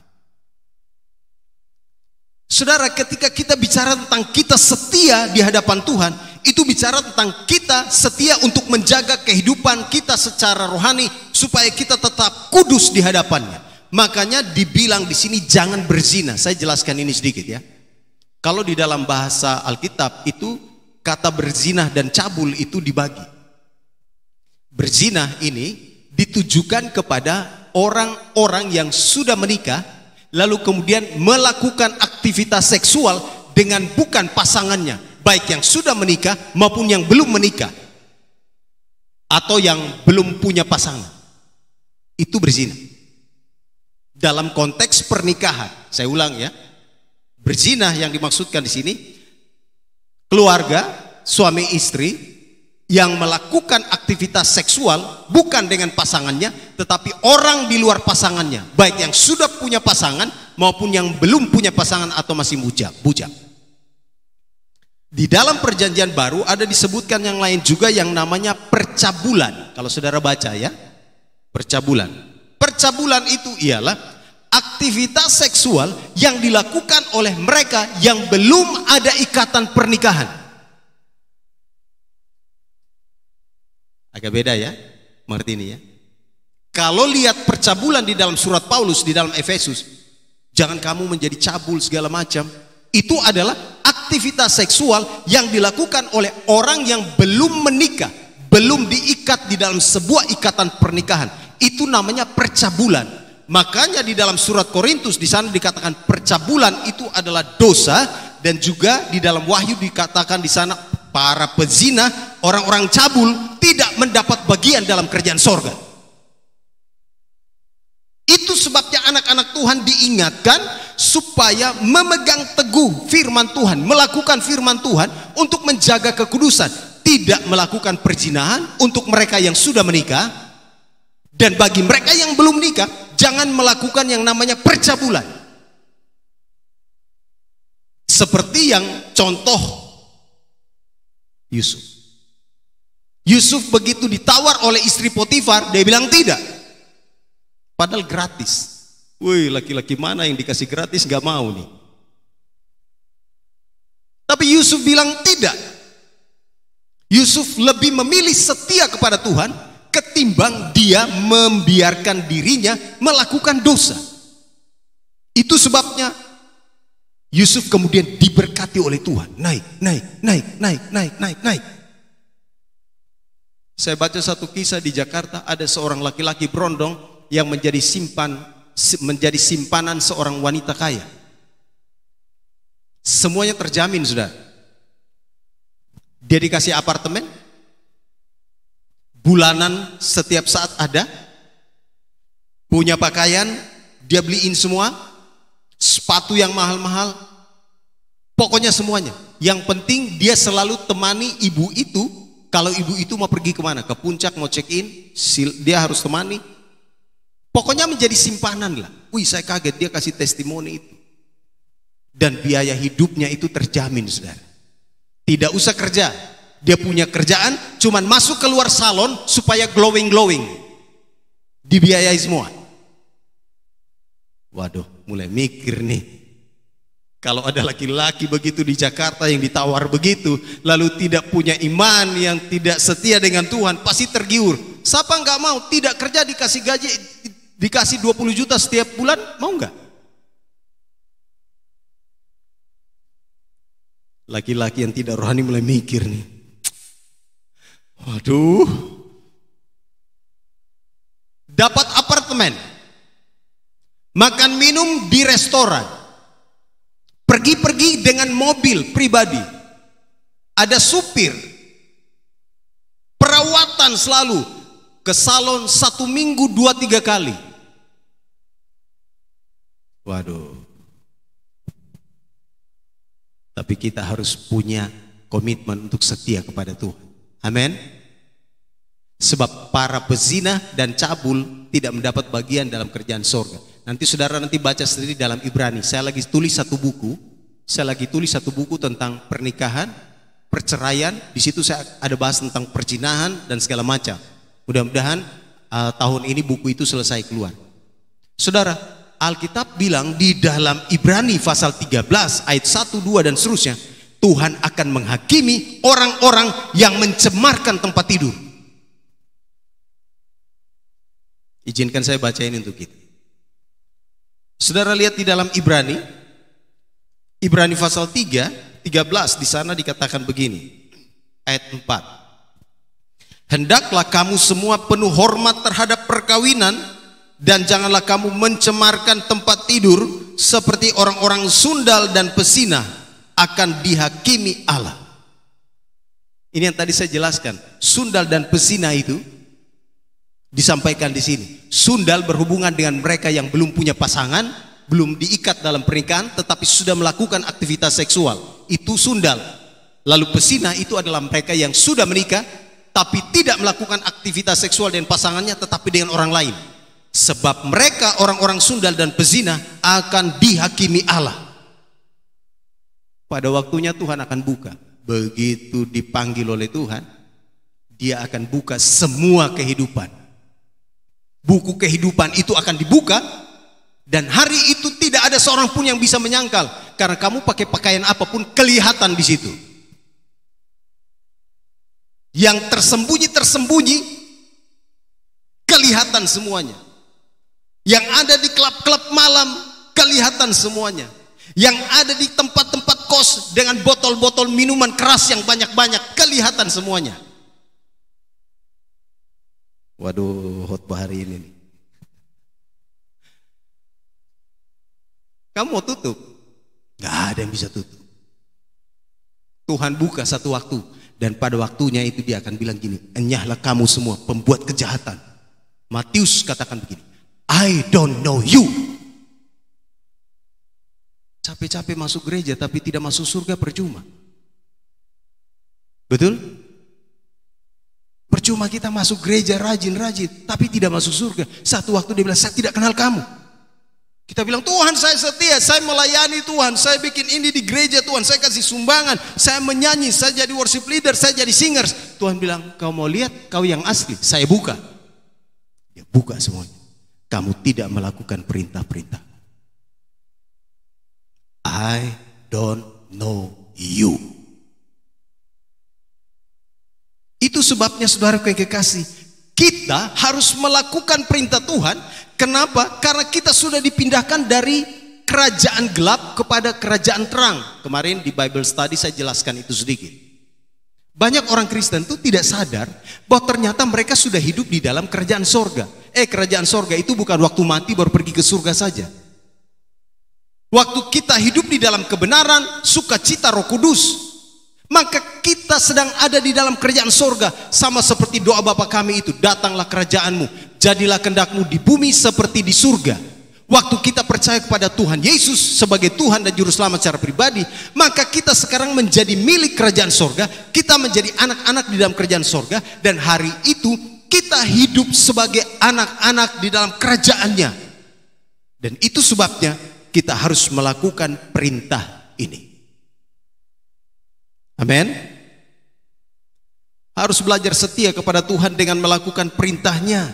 Saudara, ketika kita bicara tentang kita setia di hadapan Tuhan, itu bicara tentang kita setia untuk menjaga kehidupan kita secara rohani supaya kita tetap kudus di hadapannya. Makanya dibilang di sini jangan berzina. Saya jelaskan ini sedikit ya. Kalau di dalam bahasa Alkitab itu kata berzina dan cabul itu dibagi. Berzina ini ditujukan kepada orang-orang yang sudah menikah lalu kemudian melakukan aktivitas seksual dengan bukan pasangannya, baik yang sudah menikah maupun yang belum menikah atau yang belum punya pasangan. Itu berzina. Dalam konteks pernikahan, saya ulang ya. Berzina yang dimaksudkan di sini keluarga, suami istri yang melakukan aktivitas seksual bukan dengan pasangannya, tetapi orang di luar pasangannya, baik yang sudah punya pasangan maupun yang belum punya pasangan atau masih bujang. Di dalam perjanjian baru ada disebutkan yang lain juga yang namanya percabulan. Kalau saudara baca ya, percabulan. Percabulan itu ialah aktivitas seksual yang dilakukan oleh mereka yang belum ada ikatan pernikahan. Agak beda ya, mengerti ini ya. Kalau lihat percabulan di dalam surat Paulus di dalam Efesus, jangan kamu menjadi cabul segala macam. Itu adalah aktivitas aktivitas seksual yang dilakukan oleh orang yang belum menikah, belum diikat di dalam sebuah ikatan pernikahan. Itu namanya percabulan. Makanya di dalam surat Korintus di sana dikatakan percabulan itu adalah dosa, dan juga di dalam Wahyu dikatakan di sana para pezina, orang-orang cabul tidak mendapat bagian dalam kerajaan sorga. Itu sebabnya anak-anak Tuhan diingatkan supaya memegang teguh firman Tuhan, melakukan firman Tuhan untuk menjaga kekudusan, tidak melakukan perzinahan untuk mereka yang sudah menikah, dan bagi mereka yang belum menikah jangan melakukan yang namanya percabulan. Seperti yang contoh Yusuf. Yusuf begitu ditawar oleh istri Potifar, dia bilang tidak. Padahal gratis. Wih, laki-laki mana yang dikasih gratis gak mau nih. Tapi Yusuf bilang tidak. Yusuf lebih memilih setia kepada Tuhan ketimbang dia membiarkan dirinya melakukan dosa. Itu sebabnya Yusuf kemudian diberkati oleh Tuhan. Naik. Saya baca satu kisah di Jakarta, ada seorang laki-laki berondong yang menjadi simpanan seorang wanita kaya. Semuanya terjamin, sudah. Dia dikasih apartemen, bulanan setiap saat ada, punya pakaian, dia beliin semua, sepatu yang mahal-mahal, pokoknya semuanya. Yang penting dia selalu temani ibu itu. Kalau ibu itu mau pergi kemana, ke puncak mau check in, dia harus temani. Pokoknya menjadi simpanan lah. Wih, saya kaget dia kasih testimoni itu. Dan biaya hidupnya itu terjamin, saudara. Tidak usah kerja, dia punya kerjaan, cuman masuk keluar salon supaya glowing, dibiayai semua. Waduh, mulai mikir nih, kalau ada laki-laki begitu di Jakarta yang ditawar begitu, lalu tidak punya iman, yang tidak setia dengan Tuhan, pasti tergiur. Siapa nggak mau tidak kerja dikasih gaji, dikasih 20 juta setiap bulan, mau nggak? Laki-laki yang tidak rohani mulai mikir nih, waduh, dapat apartemen, makan minum di restoran, pergi-pergi dengan mobil pribadi, ada supir, perawatan selalu, ke salon 1 minggu 2-3 kali. Waduh. Tapi kita harus punya komitmen untuk setia kepada Tuhan. Amin. Sebab para pezina dan cabul tidak mendapat bagian dalam kerjaan sorga. Nanti saudara baca sendiri dalam Ibrani. Saya lagi tulis satu buku tentang pernikahan, perceraian. Di situ saya ada bahas tentang perzinahan dan segala macam. Mudah-mudahan tahun ini buku itu selesai keluar. Saudara, Alkitab bilang di dalam Ibrani pasal 13 ayat 1, 2 dan seterusnya, Tuhan akan menghakimi orang-orang yang mencemarkan tempat tidur. Izinkan saya baca ini untuk kita. Saudara lihat di dalam Ibrani pasal 13 di sana dikatakan begini, ayat 4. Hendaklah kamu semua penuh hormat terhadap perkawinan, dan janganlah kamu mencemarkan tempat tidur seperti orang-orang sundal dan pesinah, akan dihakimi Allah. Ini yang tadi saya jelaskan. Sundal dan pesinah itu disampaikan di sini. Sundal berhubungan dengan mereka yang belum punya pasangan, belum diikat dalam pernikahan, tetapi sudah melakukan aktivitas seksual. Itu sundal. Lalu pesinah itu adalah mereka yang sudah menikah, tapi tidak melakukan aktivitas seksual dengan pasangannya, tetapi dengan orang lain. Sebab mereka orang-orang sundal dan pezina akan dihakimi Allah. Pada waktunya Tuhan akan buka. Begitu dipanggil oleh Tuhan, Dia akan buka semua kehidupan. Buku kehidupan itu akan dibuka, dan hari itu tidak ada seorang pun yang bisa menyangkal, karena kamu pakai pakaian apapun kelihatan di situ. Yang tersembunyi kelihatan semuanya. Yang ada di klub-klub malam kelihatan semuanya. Yang ada di tempat-tempat pos dengan botol-botol minuman keras yang banyak-banyak, kelihatan semuanya. Waduh, khotbah hari ini nih. Kamu mau tutup? Gak ada yang bisa tutup. Tuhan buka satu waktu, dan pada waktunya itu dia akan bilang gini, enyahlah kamu semua pembuat kejahatan. Matius katakan begini, I don't know you. Capek-capek masuk gereja tapi tidak masuk surga, percuma. Betul? Percuma kita masuk gereja rajin-rajin tapi tidak masuk surga. Satu waktu dia bilang, saya tidak kenal kamu. Kita bilang, Tuhan saya setia, saya melayani Tuhan, saya bikin ini di gereja Tuhan, saya kasih sumbangan, saya menyanyi, saya jadi worship leader, saya jadi singers. Tuhan bilang, kau mau lihat kau yang asli? Saya buka. Dia buka semuanya. Kamu tidak melakukan perintah-perintah. I don't know you. Itu sebabnya saudara yang kekasih, kita harus melakukan perintah Tuhan. Kenapa? Karena kita sudah dipindahkan dari kerajaan gelap kepada kerajaan terang. Kemarin di Bible Study saya jelaskan itu sedikit. Banyak orang Kristen itu tidak sadar bahwa ternyata mereka sudah hidup di dalam kerajaan sorga. Kerajaan sorga itu bukan waktu mati baru pergi ke surga saja. Waktu kita hidup di dalam kebenaran, sukacita Roh Kudus, maka kita sedang ada di dalam kerajaan sorga. Sama seperti doa Bapa kami itu, datanglah kerajaanmu, jadilah kehendakmu di bumi seperti di surga. Waktu kita percaya kepada Tuhan Yesus sebagai Tuhan dan Juru Selamat secara pribadi, maka kita sekarang menjadi milik kerajaan sorga. Kita menjadi anak-anak di dalam kerajaan sorga, dan hari itu kita hidup sebagai anak-anak di dalam kerajaannya. Dan itu sebabnya kita harus melakukan perintah ini. Amin. Harus belajar setia kepada Tuhan dengan melakukan perintahnya.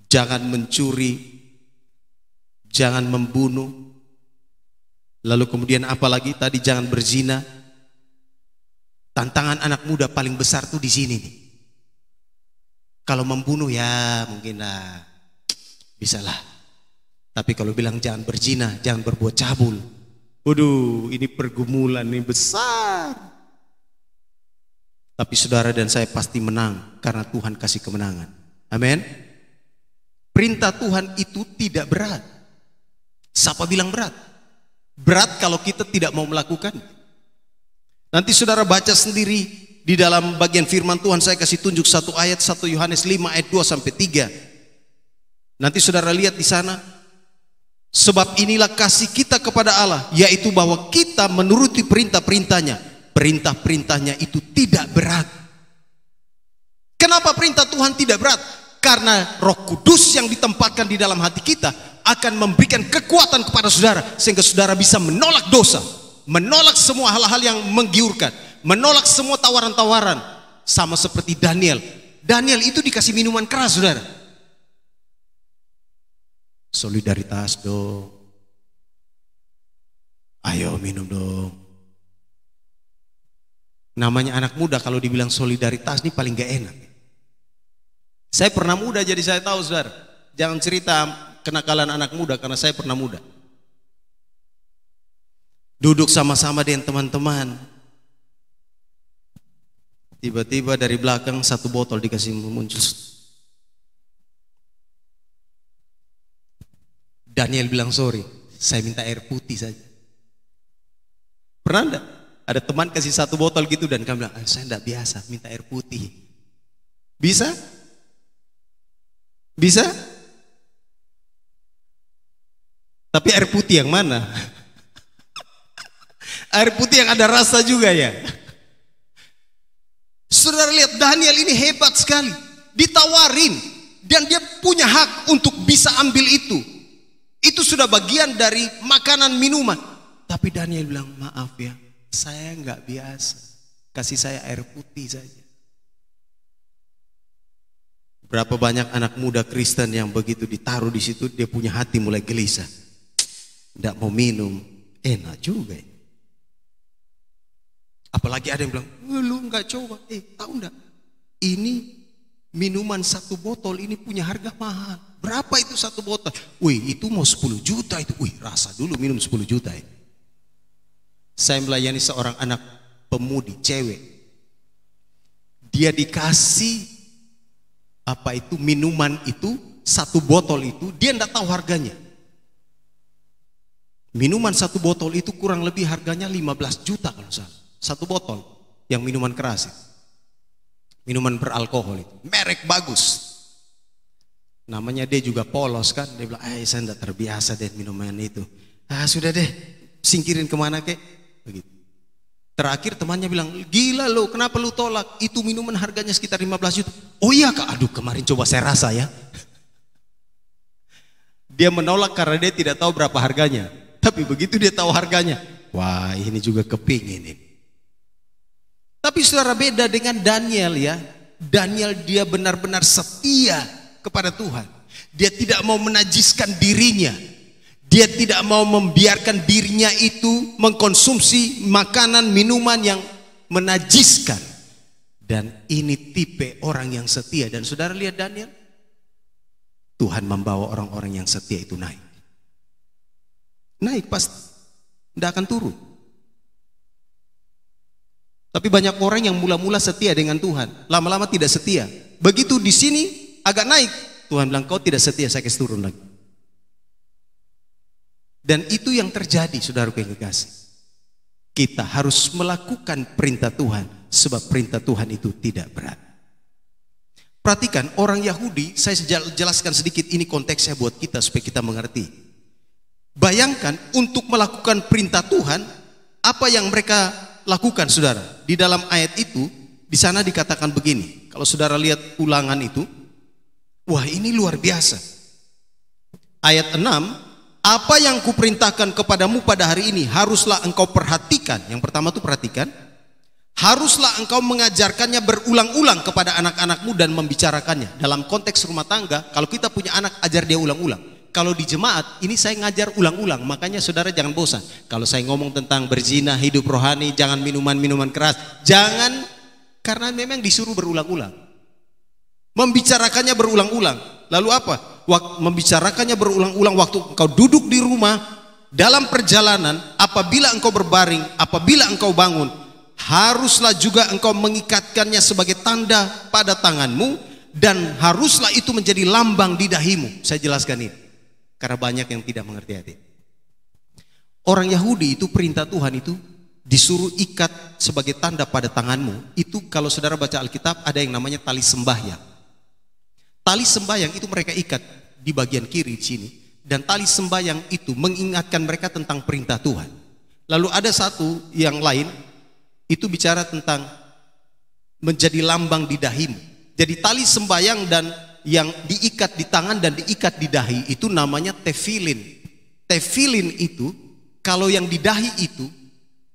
Jangan mencuri, jangan membunuh. Lalu kemudian apalagi tadi, jangan berzina. Tantangan anak muda paling besar tuh di sini nih. Kalau membunuh ya mungkin lah, bisalah. Tapi kalau bilang jangan berzina, jangan berbuat cabul, waduh, ini pergumulan ini besar. Tapi saudara dan saya pasti menang karena Tuhan kasih kemenangan. Amin. Perintah Tuhan itu tidak berat. Siapa bilang berat? Berat kalau kita tidak mau melakukan. Nanti saudara baca sendiri di dalam bagian firman Tuhan, saya kasih tunjuk satu ayat, 1 Yohanes 5 ayat 2 sampai 3. Nanti saudara lihat di sana. Sebab inilah kasih kita kepada Allah, yaitu bahwa kita menuruti perintah-perintahnya. Perintah-perintahnya itu tidak berat. Kenapa perintah Tuhan tidak berat? Karena Roh Kudus yang ditempatkan di dalam hati kita akan memberikan kekuatan kepada saudara, sehingga saudara bisa menolak dosa, menolak semua hal-hal yang menggiurkan, menolak semua tawaran-tawaran. Sama seperti Daniel. Daniel itu dikasih minuman keras, saudara. Solidaritas dong, ayo minum dong. Namanya anak muda kalau dibilang solidaritas ini paling gak enak. Saya pernah muda jadi saya tahu, saudara. Jangan cerita kenakalan anak muda karena saya pernah muda. Duduk sama-sama dengan teman-teman, tiba-tiba dari belakang satu botol dikasih muncul. Daniel bilang, sorry, saya minta air putih saja. Pernah enggak? Ada teman kasih satu botol gitu dan kamu bilang, saya enggak biasa, minta air putih. Bisa? Bisa? Tapi air putih yang mana? Air putih yang ada rasa juga ya. Saudara lihat Daniel ini hebat sekali. Ditawarin dan dia punya hak untuk bisa ambil itu. Itu sudah bagian dari makanan minuman. Tapi Daniel bilang, maaf ya, saya nggak biasa. Kasih saya air putih saja. Berapa banyak anak muda Kristen yang begitu ditaruh di situ, dia punya hati mulai gelisah. Nggak mau minum, enak juga ya. Apalagi ada yang bilang, lu nggak coba, tahu nggak? Ini minuman satu botol ini punya harga mahal. Berapa itu satu botol? Wih, itu mau 10 juta itu. Wih, rasa dulu minum 10 juta ya. Saya melayani seorang anak pemudi, cewek. Dia dikasih apa itu minuman itu, satu botol itu, dia tidak tahu harganya. Minuman satu botol itu kurang lebih harganya 15 juta kalau salah. Satu botol yang minuman keras itu. Minuman beralkohol itu. Merek bagus. Namanya dia juga polos kan. Dia bilang, saya tidak terbiasa deh minuman itu. Sudah deh, singkirin kemana kek. Begitu. Terakhir temannya bilang, gila lo, kenapa lo tolak? Itu minuman harganya sekitar 15 juta. Oh iya kak, aduh kemarin coba saya rasa ya. Dia menolak karena dia tidak tahu berapa harganya. Tapi begitu dia tahu harganya, wah ini juga kepingin ini. Tapi saudara, beda dengan Daniel ya. Daniel dia benar-benar setia kepada Tuhan. Dia tidak mau menajiskan dirinya. Dia tidak mau membiarkan dirinya itu mengkonsumsi makanan, minuman yang menajiskan. Dan ini tipe orang yang setia. Dan saudara lihat Daniel, Tuhan membawa orang-orang yang setia itu naik. Naik pasti, tidak akan turun. Tapi banyak orang yang mula-mula setia dengan Tuhan, lama-lama tidak setia. Begitu di sini agak naik, Tuhan bilang kau tidak setia, saya kasih turun lagi. Dan itu yang terjadi, saudaraku yang kekasih. Kita harus melakukan perintah Tuhan, sebab perintah Tuhan itu tidak berat. Perhatikan orang Yahudi, saya jelaskan sedikit ini konteksnya buat kita supaya kita mengerti. Bayangkan untuk melakukan perintah Tuhan, apa yang mereka lakukan saudara? Di dalam ayat itu, di sana dikatakan begini. Kalau saudara lihat Ulangan itu, wah ini luar biasa. Ayat 6, apa yang kuperintahkan kepadamu pada hari ini haruslah engkau perhatikan. Yang pertama tuh perhatikan. Haruslah engkau mengajarkannya berulang-ulang kepada anak-anakmu dan membicarakannya. Dalam konteks rumah tangga, kalau kita punya anak, ajar dia ulang-ulang. Kalau di jemaat, ini saya ngajar ulang-ulang. Makanya saudara jangan bosan. Kalau saya ngomong tentang berzina, hidup rohani, jangan minuman-minuman keras. Jangan, karena memang disuruh berulang-ulang. Membicarakannya berulang-ulang. Lalu apa? Membicarakannya berulang-ulang waktu engkau duduk di rumah, dalam perjalanan, apabila engkau berbaring, apabila engkau bangun, haruslah juga engkau mengikatkannya sebagai tanda pada tanganmu, dan haruslah itu menjadi lambang di dahimu. Saya jelaskan ini, karena banyak yang tidak mengerti hati. Orang Yahudi itu perintah Tuhan itu disuruh ikat sebagai tanda pada tanganmu. Itu kalau saudara baca Alkitab ada yang namanya tali sembahyang. Tali sembahyang itu mereka ikat di bagian kiri di sini, dan tali sembahyang itu mengingatkan mereka tentang perintah Tuhan. Lalu ada satu yang lain itu bicara tentang menjadi lambang di dahimu. Jadi tali sembahyang dan yang diikat di tangan dan diikat di dahi itu namanya tefilin. Tefilin itu kalau yang di dahi itu,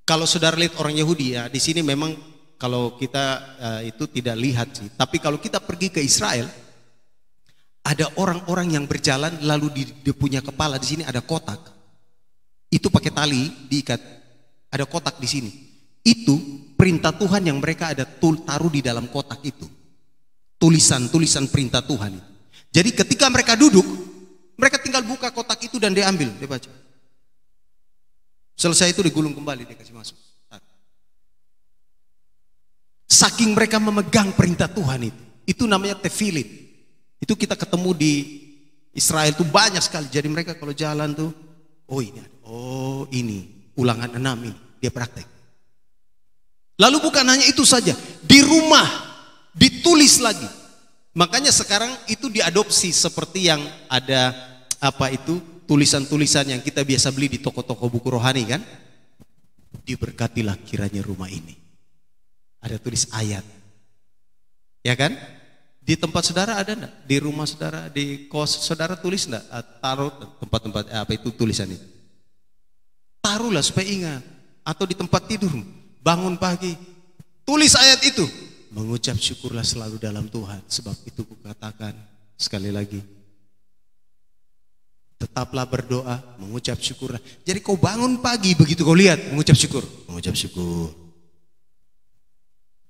kalau saudara lihat orang Yahudi ya, di sini memang kalau kita itu tidak lihat sih. Tapi kalau kita pergi ke Israel, ada orang-orang yang berjalan lalu dia punya kepala di sini ada kotak. Itu pakai tali diikat. Ada kotak di sini. Itu perintah Tuhan yang mereka ada taruh di dalam kotak itu. Tulisan-tulisan perintah Tuhan. Jadi ketika mereka duduk, mereka tinggal buka kotak itu dan dia ambil, dia baca. Selesai itu digulung kembali, dia kasih masuk. Saking mereka memegang perintah Tuhan itu namanya tefilin. Itu kita ketemu di Israel tuh banyak sekali. Jadi mereka kalau jalan tuh, oh ini Ulangan 6 ini dia praktek. Lalu bukan hanya itu saja, di rumah ditulis lagi. Makanya sekarang itu diadopsi seperti yang ada apa itu tulisan-tulisan yang kita biasa beli di toko-toko buku rohani kan. Diberkatilah kiranya rumah ini. Ada tulis ayat. Ya kan? Di tempat saudara ada enggak? Di rumah saudara, di kos saudara tulis enggak? Taruh tempat-tempat apa itu tulisan itu. Taruhlah supaya ingat. Atau di tempat tidur, bangun pagi, tulis ayat itu. Mengucap syukurlah selalu dalam Tuhan, sebab itu kukatakan sekali lagi. Tetaplah berdoa, mengucap syukurlah. Jadi kau bangun pagi begitu kau lihat, mengucap syukur, mengucap syukur.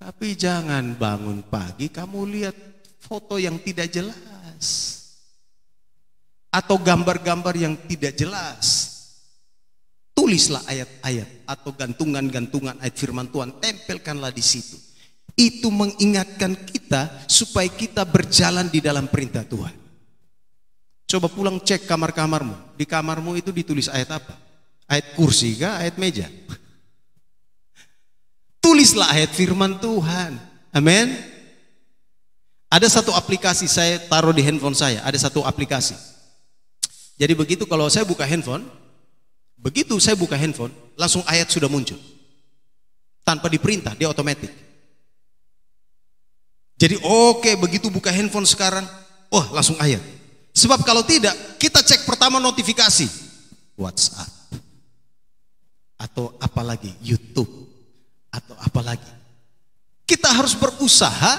Tapi jangan bangun pagi kamu lihat foto yang tidak jelas atau gambar-gambar yang tidak jelas. tulislah ayat-ayat atau gantungan-gantungan ayat firman Tuhan, tempelkanlah di situ. Itu mengingatkan kita supaya kita berjalan di dalam perintah Tuhan. Coba pulang cek kamar-kamarmu. Di kamarmu itu ditulis ayat apa? Ayat kursi kah? Ayat meja? Tulislah ayat firman Tuhan. Amin. Ada satu aplikasi saya taruh di handphone saya. Ada satu aplikasi. Jadi begitu kalau saya buka handphone, langsung ayat sudah muncul. Tanpa diperintah, dia otomatis. Jadi begitu buka handphone sekarang, langsung ayat. Sebab kalau tidak, kita cek pertama notifikasi WhatsApp, atau apalagi YouTube, atau apalagi. Kita harus berusaha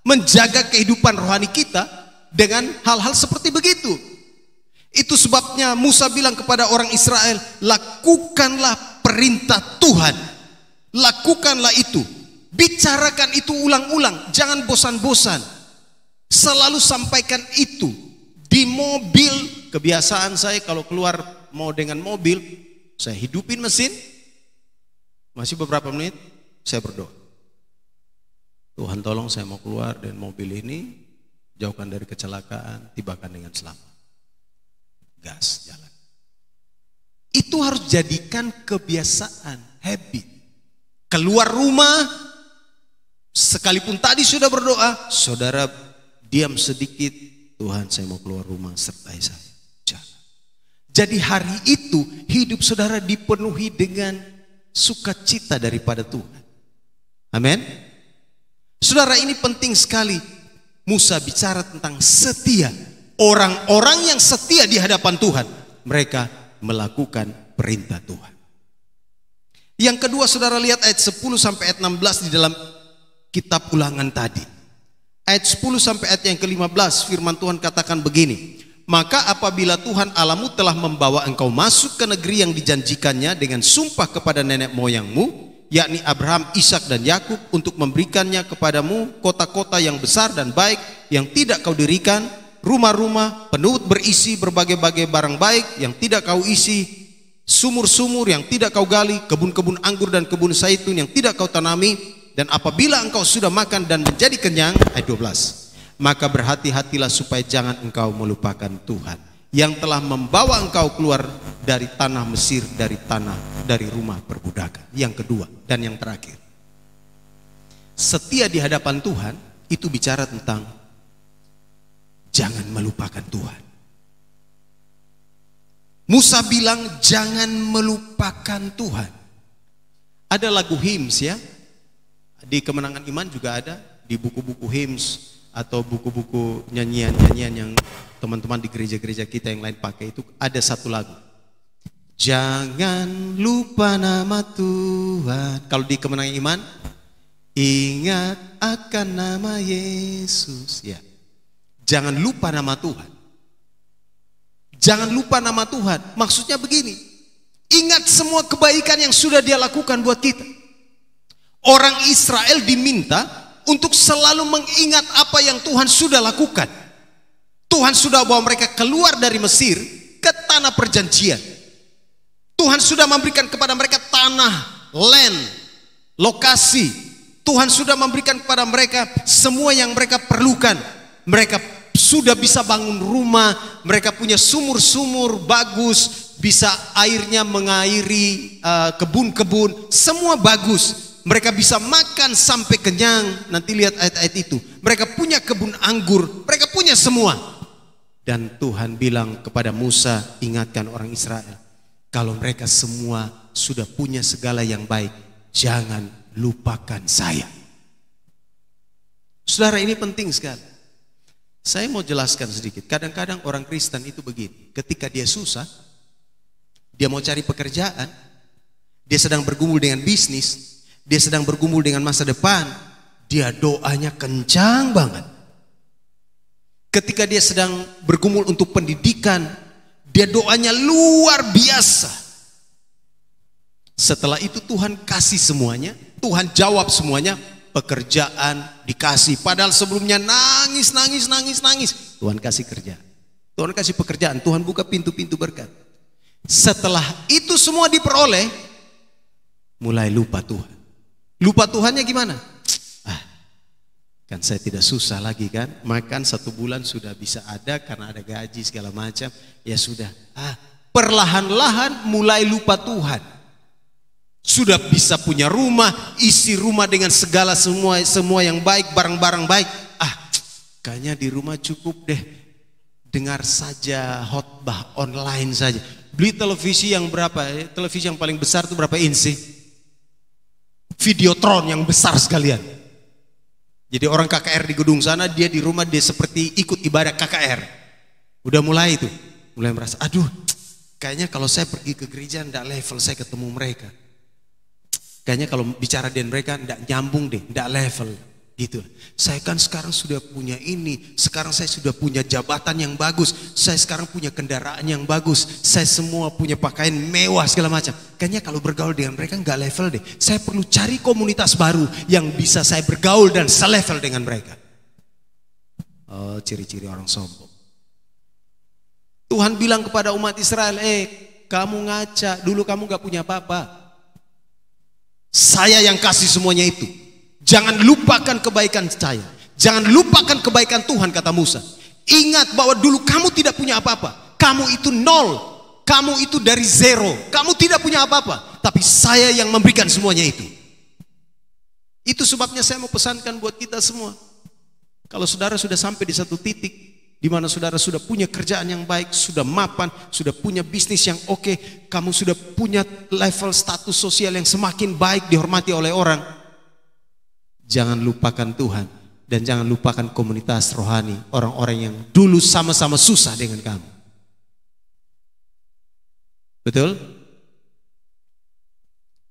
menjaga kehidupan rohani kita dengan hal-hal seperti begitu. Itu sebabnya Musa bilang kepada orang Israel, lakukanlah perintah Tuhan, lakukanlah itu. Bicarakan itu ulang-ulang, jangan bosan-bosan. Selalu sampaikan itu. Di mobil, kebiasaan saya kalau keluar mau dengan mobil, saya hidupin mesin, masih beberapa menit, saya berdoa. Tuhan tolong saya mau keluar dengan mobil ini, jauhkan dari kecelakaan, tibakan dengan selamat. Gas, jalan. Itu harus jadikan kebiasaan, habit. Keluar rumah, sekalipun tadi sudah berdoa, saudara diam sedikit, Tuhan saya mau keluar rumah, sertai saya. Jangan. Jadi hari itu hidup saudara dipenuhi dengan sukacita daripada Tuhan. Amin. Saudara, ini penting sekali. Musa bicara tentang setia. Orang-orang yang setia di hadapan Tuhan, mereka melakukan perintah Tuhan. Yang kedua, saudara lihat ayat 10 sampai ayat 16 di dalam kitab Ulangan tadi. Ayat 10 sampai ayat yang ke-15 firman Tuhan katakan begini. Maka apabila Tuhan Allahmu telah membawa engkau masuk ke negeri yang dijanjikannya dengan sumpah kepada nenek moyangmu, yakni Abraham, Ishak dan Yakub, untuk memberikannya kepadamu kota-kota yang besar dan baik yang tidak kau dirikan, rumah-rumah penuh berisi berbagai-bagai barang baik yang tidak kau isi, sumur-sumur yang tidak kau gali, kebun-kebun anggur dan kebun zaitun yang tidak kau tanami. Dan apabila engkau sudah makan dan menjadi kenyang, ayat 12, maka berhati-hatilah supaya jangan engkau melupakan Tuhan yang telah membawa engkau keluar dari tanah Mesir, dari rumah perbudakan. Yang kedua dan yang terakhir, setia di hadapan Tuhan itu bicara tentang jangan melupakan Tuhan. Musa bilang jangan melupakan Tuhan. Ada lagu hymns ya, di Kemenangan Iman juga ada, di buku-buku hymns atau buku-buku nyanyian-nyanyian yang teman-teman di gereja-gereja kita yang lain pakai, itu ada satu lagu. Jangan lupa nama Tuhan. Kalau di Kemenangan Iman, ingat akan nama Yesus. Ya, jangan lupa nama Tuhan. Jangan lupa nama Tuhan. Maksudnya begini, ingat semua kebaikan yang sudah Dia lakukan buat kita. Orang Israel diminta untuk selalu mengingat apa yang Tuhan sudah lakukan. Tuhan sudah bawa mereka keluar dari Mesir ke tanah perjanjian. Tuhan sudah memberikan kepada mereka tanah, land, lokasi. Tuhan sudah memberikan kepada mereka semua yang mereka perlukan. Mereka sudah bisa bangun rumah, mereka punya sumur-sumur bagus, bisa airnya mengairi kebun-kebun, semua bagus. Mereka bisa makan sampai kenyang. Nanti lihat ayat-ayat itu. Mereka punya kebun anggur, mereka punya semua. Dan Tuhan bilang kepada Musa, ingatkan orang Israel, kalau mereka semua sudah punya segala yang baik, jangan lupakan saya. Saudara, ini penting sekali. Saya mau jelaskan sedikit. Kadang-kadang orang Kristen itu begini, ketika dia susah, dia mau cari pekerjaan, dia sedang bergumul dengan bisnis, dia sedang bergumul dengan masa depan, dia doanya kencang banget. Ketika dia sedang bergumul untuk pendidikan, dia doanya luar biasa. Setelah itu Tuhan kasih semuanya, Tuhan jawab semuanya, pekerjaan dikasih. Padahal sebelumnya nangis. Tuhan kasih kerja, Tuhan kasih pekerjaan, Tuhan buka pintu-pintu berkat. Setelah itu semua diperoleh, mulai lupa Tuhan. Lupa Tuhannya gimana? Kan saya tidak susah lagi kan, makan 1 bulan sudah bisa ada karena ada gaji segala macam. Ya sudah, perlahan-lahan mulai lupa Tuhan. Sudah bisa punya rumah, isi rumah dengan segala semua yang baik, barang-barang baik. Kayaknya di rumah cukup deh, dengar saja khotbah online saja. Beli televisi yang berapa? Televisi yang paling besar itu berapa inci? Videotron yang besar sekalian. Jadi orang KKR di gedung sana, dia di rumah dia seperti ikut ibadah KKR. Udah mulai itu, mulai merasa, aduh, kayaknya kalau saya pergi ke gereja enggak level saya ketemu mereka. Kayaknya kalau bicara dengan mereka enggak nyambung deh, enggak level gitu. Saya kan sekarang sudah punya ini, sekarang saya sudah punya jabatan yang bagus, saya sekarang punya kendaraan yang bagus, saya semua punya pakaian mewah segala macam. Kayaknya kalau bergaul dengan mereka nggak level deh. Saya perlu cari komunitas baru yang bisa saya bergaul dan selevel dengan mereka. Oh, ciri-ciri orang sombong. Tuhan bilang kepada umat Israel, kamu ngaca, dulu kamu nggak punya apa-apa. Saya yang kasih semuanya itu. Jangan lupakan kebaikan saya. Jangan lupakan kebaikan Tuhan, kata Musa. Ingat bahwa dulu kamu tidak punya apa-apa. Kamu itu nol. Kamu itu dari zero. Kamu tidak punya apa-apa. Tapi saya yang memberikan semuanya itu. Itu sebabnya saya mau pesankan buat kita semua. Kalau saudara sudah sampai di satu titik di mana saudara sudah punya kerjaan yang baik, sudah mapan, sudah punya bisnis yang oke, kamu sudah punya level status sosial yang semakin baik, dihormati oleh orang. Jangan lupakan Tuhan dan jangan lupakan komunitas rohani, orang-orang yang dulu sama-sama susah dengan kamu. Betul?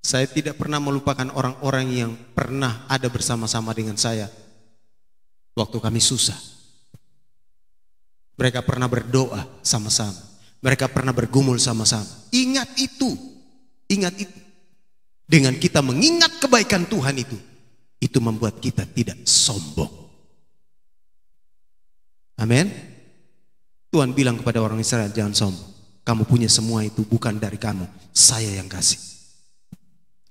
Saya tidak pernah melupakan orang-orang yang pernah ada bersama-sama dengan saya waktu kami susah. Mereka pernah berdoa sama-sama. Mereka pernah bergumul sama-sama. Ingat itu. Ingat itu. Dengan kita mengingat kebaikan Tuhan itu membuat kita tidak sombong. Amin. Tuhan bilang kepada orang Israel, jangan sombong. Kamu punya semua itu bukan dari kamu, saya yang kasih.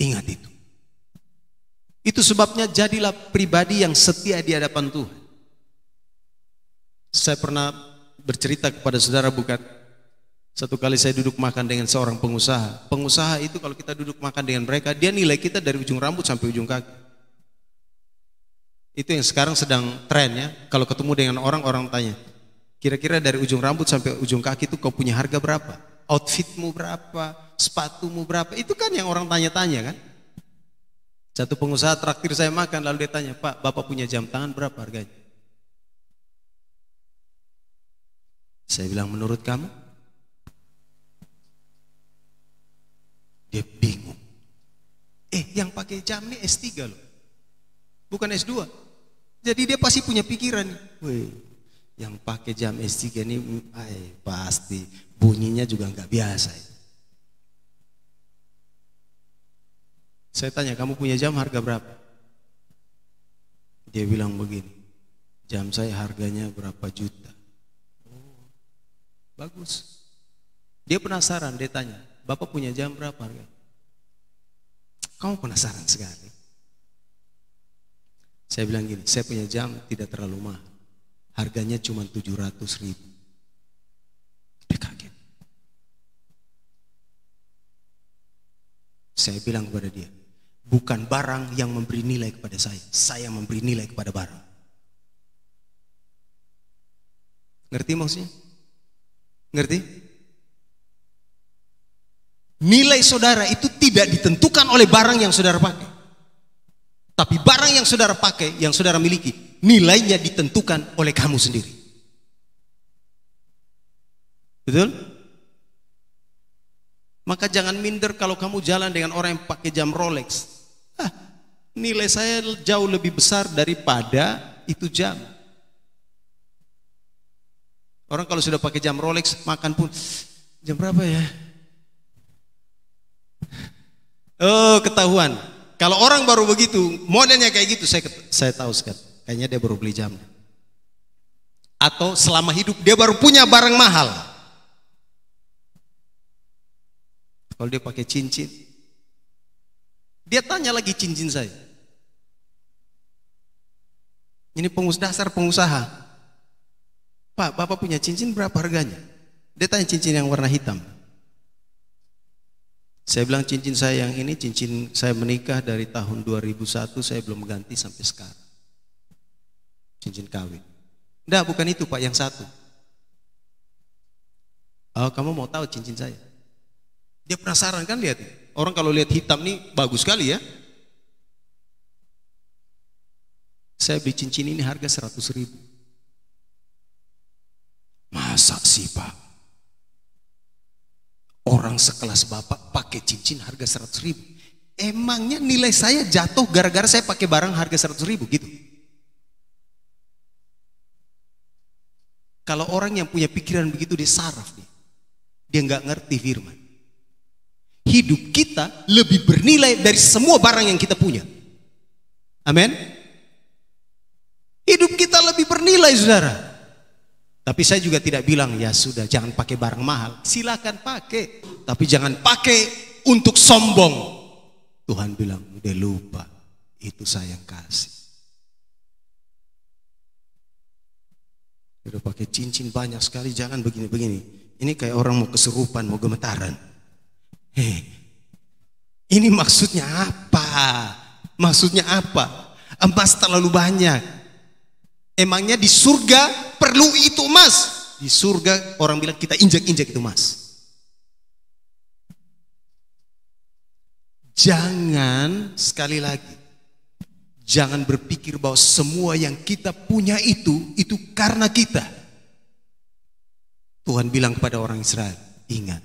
Ingat itu. Itu sebabnya jadilah pribadi yang setia di hadapan Tuhan. Saya pernah bercerita kepada saudara, bukan? Satu kali saya duduk makan dengan seorang pengusaha. Pengusaha itu kalau kita duduk makan dengan mereka, dia nilai kita dari ujung rambut sampai ujung kaki. Itu yang sekarang sedang tren ya. Kalau ketemu dengan orang tanya, kira-kira dari ujung rambut sampai ujung kaki itu kau punya harga berapa? Outfitmu berapa? Sepatumu berapa? Itu kan yang orang tanya-tanya kan. Satu pengusaha traktir saya makan, lalu dia tanya, Pak, Bapak punya jam tangan berapa harganya? Saya bilang, menurut kamu? Dia bingung. Yang pakai jam ini S3 loh, bukan S2. Jadi dia pasti punya pikiran, weh, yang pakai jam S3 ini pasti bunyinya juga nggak biasa. Saya tanya, kamu punya jam harga berapa? Dia bilang begini, jam saya harganya berapa juta. Oh, bagus. Dia penasaran, dia tanya, Bapak punya jam berapa harga? Kamu penasaran sekali. Saya bilang gini, saya punya jam tidak terlalu mahal. Harganya cuma 700.000. Dia kaget. Saya bilang kepada dia, bukan barang yang memberi nilai kepada saya memberi nilai kepada barang. Ngerti maksudnya? Ngerti? Nilai saudara itu tidak ditentukan oleh barang yang saudara pakai. Tapi barang yang saudara pakai, yang saudara miliki, nilainya ditentukan oleh kamu sendiri. Betul? Maka jangan minder kalau kamu jalan dengan orang yang pakai jam Rolex. Nilai saya jauh lebih besar daripada itu jam. Orang kalau sudah pakai jam Rolex, makan pun, jam berapa ya? Oh, ketahuan. Kalau orang baru begitu, modelnya kayak gitu, saya tahu sekali. Kayaknya dia baru beli jam. Atau selama hidup dia baru punya barang mahal. Kalau dia pakai cincin, dia tanya lagi cincin saya. Ini dasar pengusaha. Pak, Bapak punya cincin berapa harganya? Dia tanya cincin yang warna hitam. Saya bilang cincin saya yang ini, cincin saya menikah dari tahun 2001, saya belum ganti sampai sekarang. Cincin kawin. Enggak, bukan itu Pak, yang satu. Oh, kamu mau tahu cincin saya? Dia penasaran kan, lihat. Orang kalau lihat hitam nih bagus sekali ya. Saya beli cincin ini harga 100.000. Masa sih Pak? Orang sekelas Bapak pakai cincin harga 100.000. Emangnya nilai saya jatuh gara-gara saya pakai barang harga 100.000 gitu? Kalau orang yang punya pikiran begitu dia saraf nih. Dia nggak ngerti firman. Hidup kita lebih bernilai dari semua barang yang kita punya. Amin. Hidup kita lebih bernilai, saudara. Tapi saya juga tidak bilang ya sudah jangan pakai barang mahal. Silakan pakai, tapi jangan pakai untuk sombong. Tuhan bilang udah lupa, itu saya yang kasih. Udah pakai cincin banyak sekali, jangan begini-begini. Ini kayak orang mau kesurupan, mau gemetaran. Ini maksudnya apa? Maksudnya apa? Emas terlalu banyak. Emangnya di surga perlu itu emas? Di surga orang bilang kita injak-injak itu emas. Jangan, sekali lagi, jangan berpikir bahwa semua yang kita punya itu karena kita. Tuhan bilang kepada orang Israel, ingat,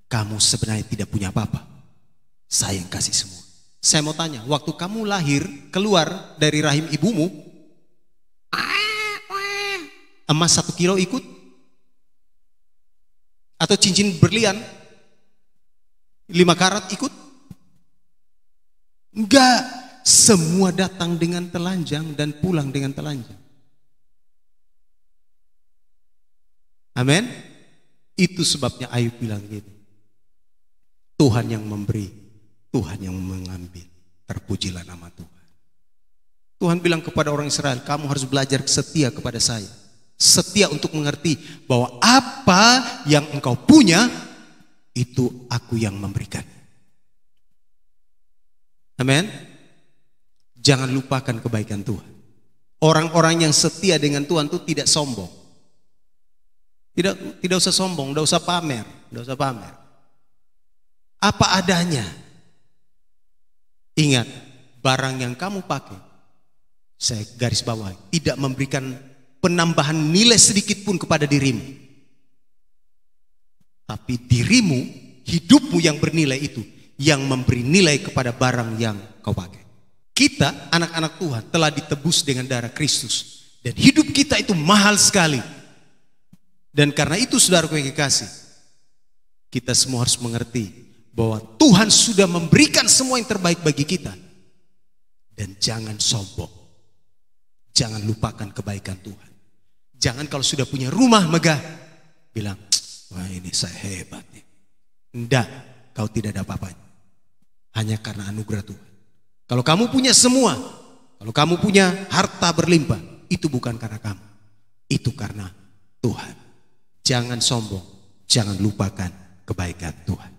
kamu sebenarnya tidak punya apa-apa. Saya yang kasih semua. Saya mau tanya, waktu kamu lahir, keluar dari rahim ibumu, emas 1 kilo ikut? Atau cincin berlian 5 karat ikut? Enggak, semua datang dengan telanjang dan pulang dengan telanjang. Amin. Itu sebabnya Ayub bilang gini, Tuhan yang memberi, Tuhan yang mengambil. Terpujilah nama Tuhan. Tuhan bilang kepada orang Israel, kamu harus belajar setia kepada saya. Setia untuk mengerti bahwa apa yang engkau punya, itu aku yang memberikan. Amin. Jangan lupakan kebaikan Tuhan. Orang-orang yang setia dengan Tuhan itu tidak sombong. Tidak usah sombong, tidak usah pamer, tidak usah pamer. Apa adanya. Ingat, barang yang kamu pakai, saya garis bawahi, tidak memberikan penambahan nilai sedikit pun kepada dirimu. Tapi dirimu, hidupmu yang bernilai itu, yang memberi nilai kepada barang yang kau pakai. Kita, anak-anak Tuhan, telah ditebus dengan darah Kristus. Dan hidup kita itu mahal sekali. Dan karena itu saudaraku yang kekasih, kita semua harus mengerti bahwa Tuhan sudah memberikan semua yang terbaik bagi kita. Dan jangan sombong. Jangan lupakan kebaikan Tuhan. Jangan kalau sudah punya rumah megah, bilang, wah ini saya hebat nih. Enggak, kau tidak ada apa-apanya. Hanya karena anugerah Tuhan. Kalau kamu punya semua, kalau kamu punya harta berlimpah, itu bukan karena kamu. Itu karena Tuhan. Jangan sombong, jangan lupakan kebaikan Tuhan.